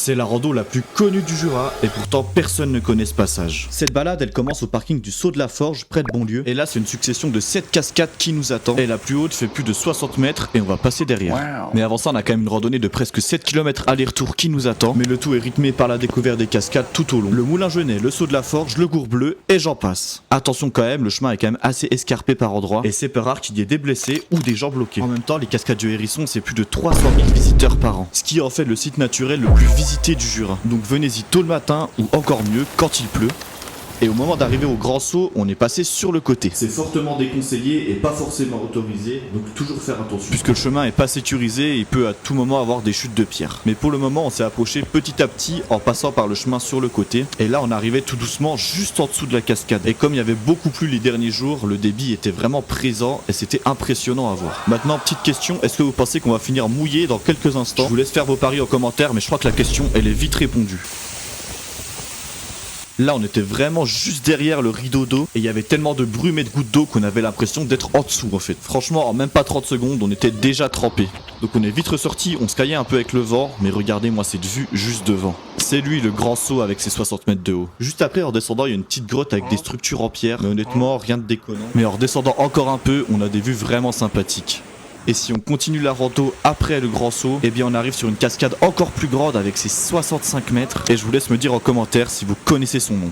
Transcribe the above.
C'est la rando la plus connue du Jura et pourtant personne ne connaît ce passage. Cette balade elle commence au parking du Saut de la Forge près de Bonlieu et là c'est une succession de 7 cascades qui nous attend et la plus haute fait plus de 60 mètres et on va passer derrière. Wow. Mais avant ça on a quand même une randonnée de presque 7 km aller-retour qui nous attend, mais le tout est rythmé par la découverte des cascades tout au long. Le Moulin Genet, le Saut de la Forge, le Gour Bleu et j'en passe. Attention quand même, le chemin est quand même assez escarpé par endroits et c'est peu rare qu'il y ait des blessés ou des gens bloqués. En même temps les cascades du Hérisson c'est plus de 300 000 visiteurs par an, ce qui en fait le site naturel le plus visité du Jura. Donc venez-y tôt le matin ou encore mieux quand il pleut. Et au moment d'arriver au Grand Saut, on est passé sur le côté. C'est fortement déconseillé et pas forcément autorisé, donc toujours faire attention. Puisque le chemin est pas sécurisé, il peut à tout moment avoir des chutes de pierre. Mais pour le moment, on s'est approché petit à petit en passant par le chemin sur le côté. Et là, on arrivait tout doucement juste en dessous de la cascade. Et comme il y avait beaucoup plu les derniers jours, le débit était vraiment présent et c'était impressionnant à voir. Maintenant, petite question, est-ce que vous pensez qu'on va finir mouillé dans quelques instants? Je vous laisse faire vos paris en commentaire, mais je crois que la question, elle est vite répondue. Là on était vraiment juste derrière le rideau d'eau et il y avait tellement de brume et de gouttes d'eau qu'on avait l'impression d'être en dessous en fait. Franchement en même pas 30 secondes on était déjà trempé. Donc on est vite ressorti, on se caillait un peu avec le vent, mais regardez moi cette vue juste devant. C'est lui le Grand Saut avec ses 60 mètres de haut. Juste après en descendant il y a une petite grotte avec des structures en pierre, mais honnêtement rien de déconnant. Mais en redescendant encore un peu on a des vues vraiment sympathiques. Et si on continue la rando après le Grand Saut, eh bien on arrive sur une cascade encore plus grande avec ses 65 mètres. Et je vous laisse me dire en commentaire si vous connaissez son nom.